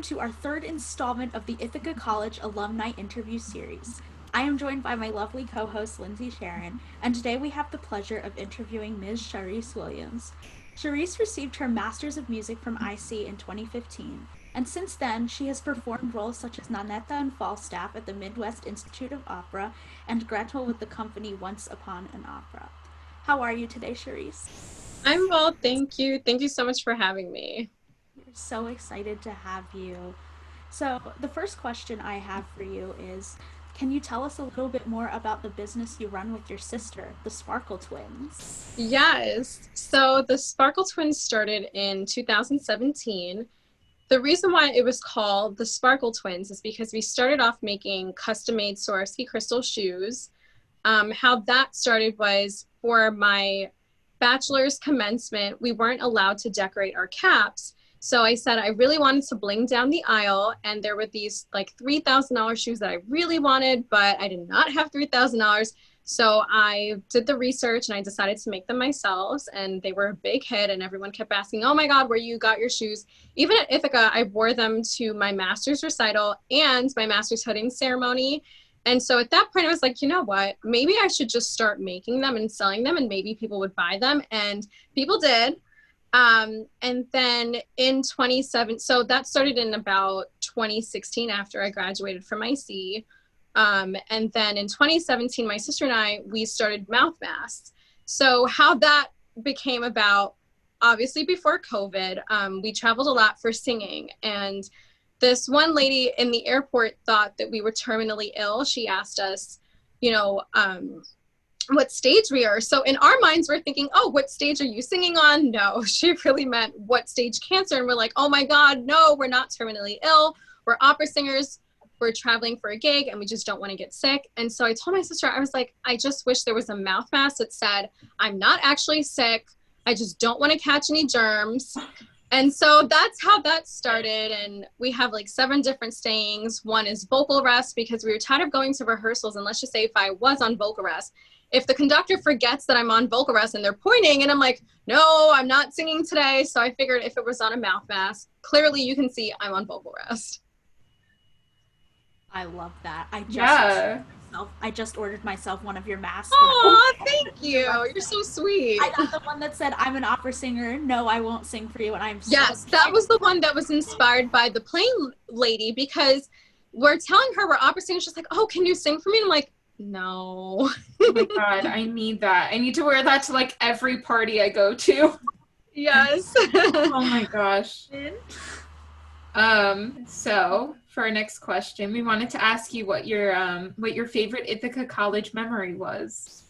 welcome to our third installment of the Ithaca College Alumni Interview Series. I am joined by my lovely co-host Lindsay Cherin, and today we have the pleasure of interviewing Ms. Cherisse Williams. Cherisse received her Master's of Music from IC in 2015, and since then she has performed roles such as Nanetta and Falstaff at the Midwest Institute of Opera and Gretel with the company Once Upon an Opera. How are you today, Cherisse? I'm well, thank you. Thank you so much for having me. We're so excited to have you. So, the first question I have for you is, can you tell us a little bit more about the business you run with your sister, the Sparkle Twins? Yes, so the Sparkle Twins started in 2017. The reason why it was called the Sparkle Twins is because we started off making custom-made Swarovski crystal shoes. How that started was for my bachelor's commencement, we weren't allowed to decorate our caps. So I said I really wanted to bling down the aisle, and there were these like $3,000 shoes that I really wanted, but I did not have $3,000. So I did the research and I decided to make them myself, and they were a big hit, and everyone kept asking, oh my God, where you got your shoes? Even at Ithaca, I wore them to my master's recital and my master's hooding ceremony. And so at that point, I was like, you know what, maybe I should just start making them and selling them, and maybe people would buy them. And people did. And then in 27, so that started in about 2016 after I graduated from IC. And then in 2017, my sister and I, we started mouth masks. So how that became about, obviously before COVID, we traveled a lot for singing, and this one lady in the airport thought that we were terminally ill. She asked us, what stage we are. So in our minds, we're thinking, oh, what stage are you singing on? No, she really meant what stage cancer. And we're like, oh my God, no, we're not terminally ill. We're opera singers. We're traveling for a gig and we just don't want to get sick. And so I told my sister, I was like, I just wish there was a mouth mask that said, I'm not actually sick. I just don't want to catch any germs. And so that's how that started. And we have like 7 different sayings. One is vocal rest, because we were tired of going to rehearsals. And let's just say if I was on vocal rest, if the conductor forgets that I'm on vocal rest and they're pointing and I'm like, no, I'm not singing today. So I figured if it was on a mouth mask, clearly you can see I'm on vocal rest. I love that. Yeah. I just ordered myself one of your masks. Oh, thank you. You're so sweet. I got the one that said, I'm an opera singer. No, I won't sing for you. And I'm Yes, that was the one that was inspired by the plane lady, because we're telling her we're opera singers. She's like, oh, can you sing for me? And I'm like, no. Oh my God, I need that. I need to wear that to like every party I go to. Yes. Oh my gosh. So for our next question, we wanted to ask you what your favorite Ithaca College memory was.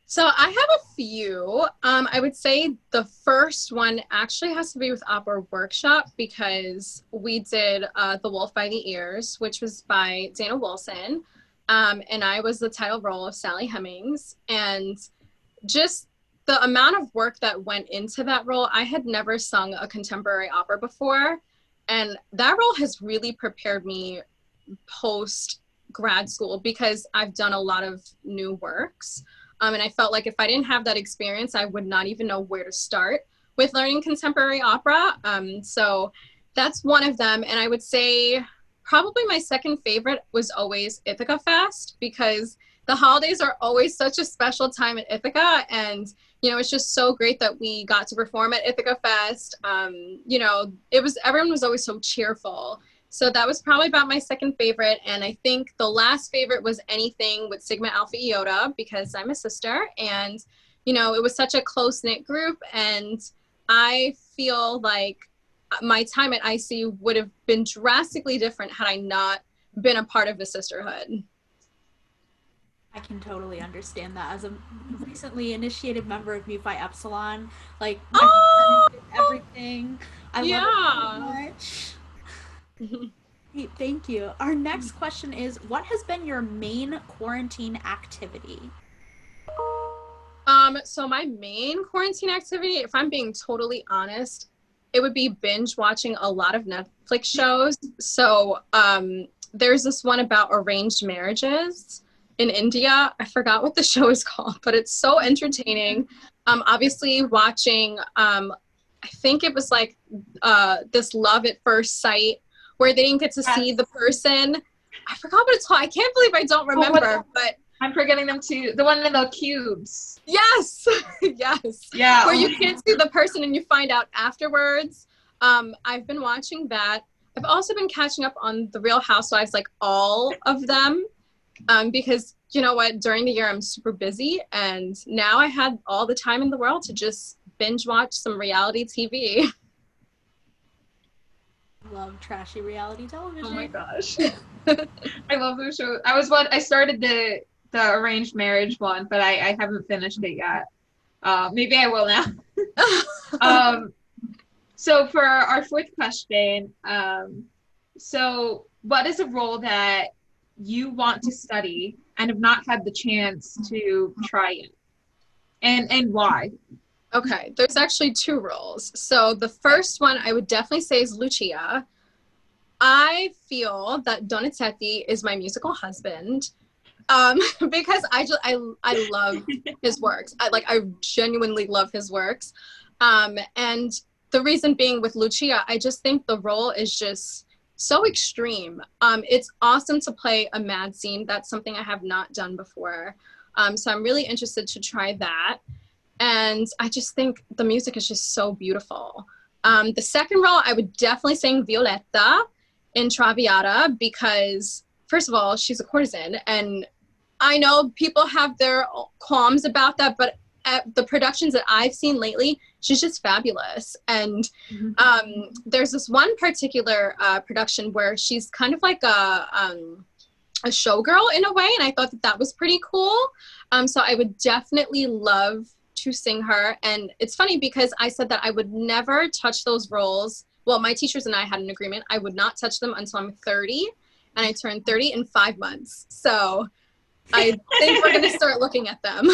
So I have a few. I would say the first one actually has to be with Opera Workshop, because we did The Wolf by the Ears, which was by Dana Wilson. And I was the title role of Sally Hemings. And just the amount of work that went into that role, I had never sung a contemporary opera before. And that role has really prepared me post grad school, because I've done a lot of new works. And I felt like if I didn't have that experience, I would not even know where to start with learning contemporary opera. So that's one of them. And I would say probably my second favorite was always Ithaca Fest, because the holidays are always such a special time at Ithaca. And, it's just so great that we got to perform at Ithaca Fest. Everyone was always so cheerful. So that was probably about my second favorite. And I think the last favorite was anything with Sigma Alpha Iota, because I'm a sister, and, it was such a close-knit group. And I feel like my time at IC would have been drastically different had I not been a part of the sisterhood. I can totally understand that. As a recently initiated member of Mu Phi Epsilon, like, everything. I love it so much. Hey, thank you. Our next question is, what has been your main quarantine activity? So my main quarantine activity, if I'm being totally honest, it would be binge watching a lot of Netflix shows. So there's this one about arranged marriages in India. I forgot what the show is called, but it's so entertaining. Obviously watching, I think it was like this Love at First Sight where they didn't get to see the person. I forgot what it's called. I can't believe I don't remember, but I'm forgetting them too. The one in the cubes. yes. Yes. Yeah. Where you can't see the person and you find out afterwards. I've been watching that. I've also been catching up on the Real Housewives, like all of them, because you know what, during the year I'm super busy, and now I had all the time in the world to just binge watch some reality TV. Love trashy reality television. Oh my gosh. I love those shows. I started the arranged marriage one, but I haven't finished it yet. Maybe I will now. So for our fourth question, so what is a role that you want to study and have not had the chance to try it? And why? Okay, there's actually two roles. So the first one I would definitely say is Lucia. I feel that Donizetti is my musical husband, because I love his works. I genuinely love his works. And the reason being with Lucia, I just think the role is just so extreme. It's awesome to play a mad scene. That's something I have not done before. So I'm really interested to try that. And I just think the music is just so beautiful. The second role, I would definitely sing Violetta in Traviata because, first of all, she's a courtesan. And I know people have their qualms about that, but at the productions that I've seen lately, she's just fabulous. And there's this one particular production where she's kind of like a showgirl in a way, and I thought that was pretty cool. So I would definitely love to sing her. And it's funny because I said that I would never touch those roles. Well, my teachers and I had an agreement. I would not touch them until I'm 30, and I turned 30 in 5 months. So I think we're going to start looking at them.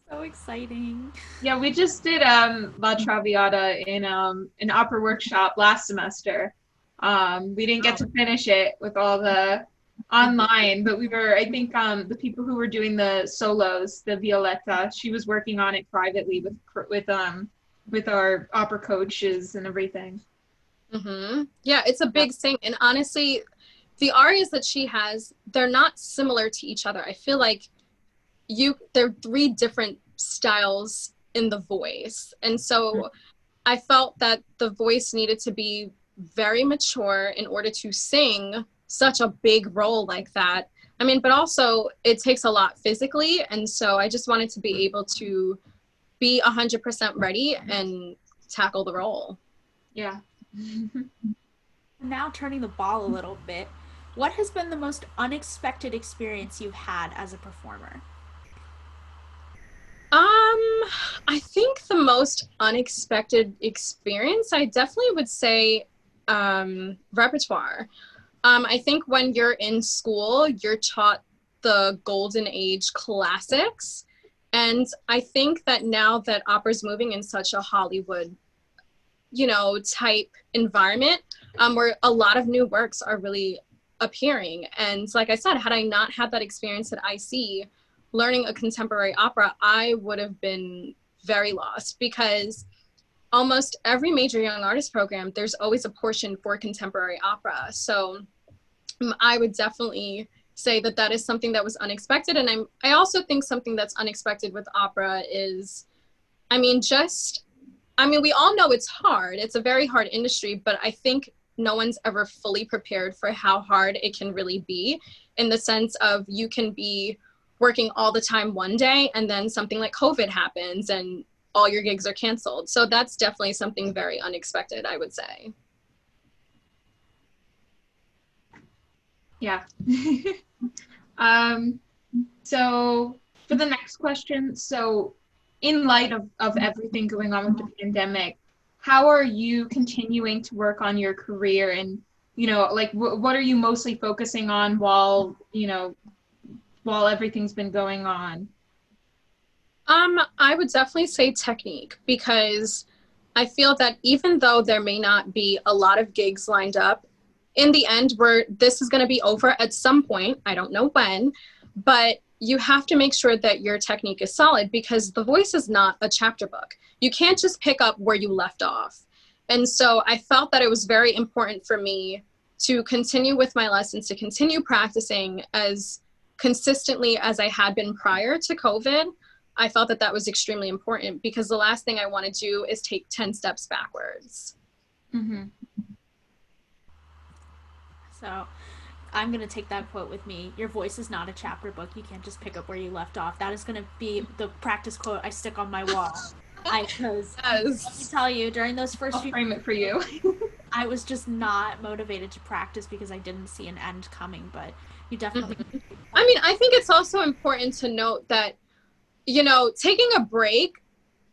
So exciting. Yeah, we just did La Traviata in an opera workshop last semester. We didn't get to finish it with all the online, but we were, I think the people who were doing the solos, the Violetta, she was working on it privately with our opera coaches and everything. Yeah, it's a big thing. And honestly, the arias that she has, they're not similar to each other. I feel like they're three different styles in the voice. And so I felt that the voice needed to be very mature in order to sing such a big role like that. I mean, but also it takes a lot physically. And so I just wanted to be able to be 100% ready and tackle the role. Yeah. Now turning the ball a little bit, what has been the most unexpected experience you've had as a performer? I think the most unexpected experience, I definitely would say repertoire. I think when you're in school, you're taught the golden age classics. And I think that now that opera's moving in such a Hollywood, type environment, where a lot of new works are really appearing. And like I said, had I not had that experience at IC, learning a contemporary opera, I would have been very lost because almost every major young artist program, there's always a portion for contemporary opera. So I would definitely say that is something that was unexpected. And I also think something that's unexpected with opera is, we all know it's hard. It's a very hard industry, but I think no one's ever fully prepared for how hard it can really be, in the sense of you can be working all the time one day and then something like COVID happens and all your gigs are canceled. So that's definitely something very unexpected, I would say. Yeah. So for the next question, so in light of everything going on with the pandemic, how are you continuing to work on your career? And, what are you mostly focusing on while everything's been going on? I would definitely say technique, because I feel that even though there may not be a lot of gigs lined up, in the end, this is going to be over at some point. I don't know when, but you have to make sure that your technique is solid, because the voice is not a chapter book. You can't just pick up where you left off. And so I felt that it was very important for me to continue with my lessons, to continue practicing as consistently as I had been prior to COVID. I felt that that was extremely important because the last thing I want to do is take 10 steps backwards. Mm-hmm. So I'm going to take that quote with me. Your voice is not a chapter book. You can't just pick up where you left off. That is going to be the practice quote I stick on my wall. Because let me tell you, during those first I'll frame it for you. I was just not motivated to practice because I didn't see an end coming, but you definitely... Mm-hmm. I mean, I think it's also important to note that, you know, taking a break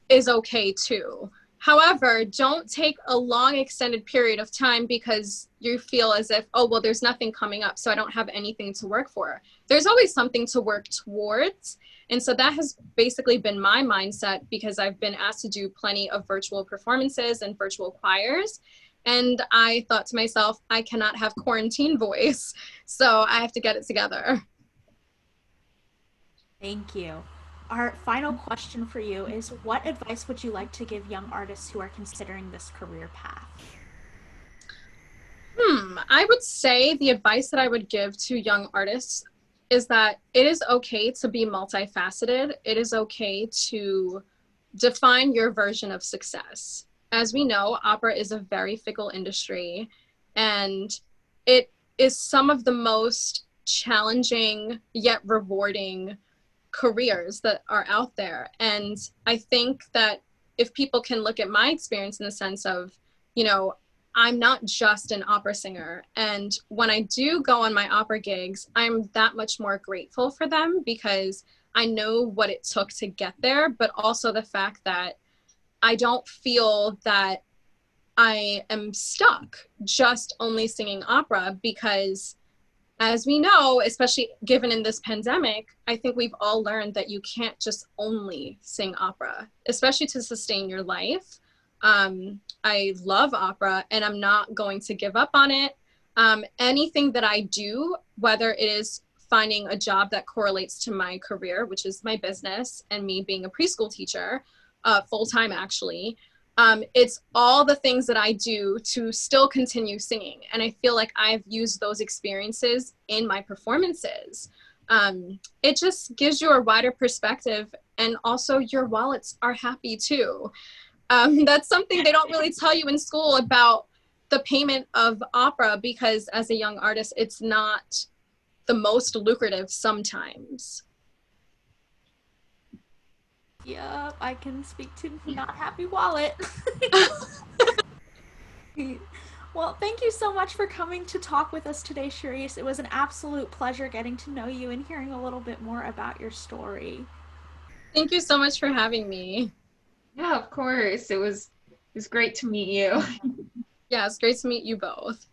is okay too. However, don't take a long extended period of time because you feel as if, oh, well, there's nothing coming up, so I don't have anything to work for. There's always something to work towards. And so that has basically been my mindset because I've been asked to do plenty of virtual performances and virtual choirs. And I thought to myself, I cannot have quarantine voice, so I have to get it together. Thank you. Our final question for you is, what advice would you like to give young artists who are considering this career path? I would say the advice that I would give to young artists is that it is okay to be multifaceted. It is okay to define your version of success. As we know, opera is a very fickle industry, and it is some of the most challenging yet rewarding careers that are out there. And I think that if people can look at my experience in the sense of, you know, I'm not just an opera singer. And when I do go on my opera gigs, I'm that much more grateful for them because I know what it took to get there, but also the fact that I don't feel that I am stuck just only singing opera because, as we know, especially given in this pandemic, I think we've all learned that you can't just only sing opera, especially to sustain your life. I love opera and I'm not going to give up on it. Anything that I do, whether it is finding a job that correlates to my career, which is my business and me being a preschool teacher, full-time actually, it's all the things that I do to still continue singing. And I feel like I've used those experiences in my performances. It just gives you a wider perspective, and also your wallets are happy too. That's something they don't really tell you in school about the payment of opera, because as a young artist, it's not the most lucrative sometimes. Yep, I can speak to not happy wallet. Well, thank you so much for coming to talk with us today, Cherisse. It was an absolute pleasure getting to know you and hearing a little bit more about your story. Thank you so much for having me. Yeah, of course. It was great to meet you. Yeah, it's great to meet you both.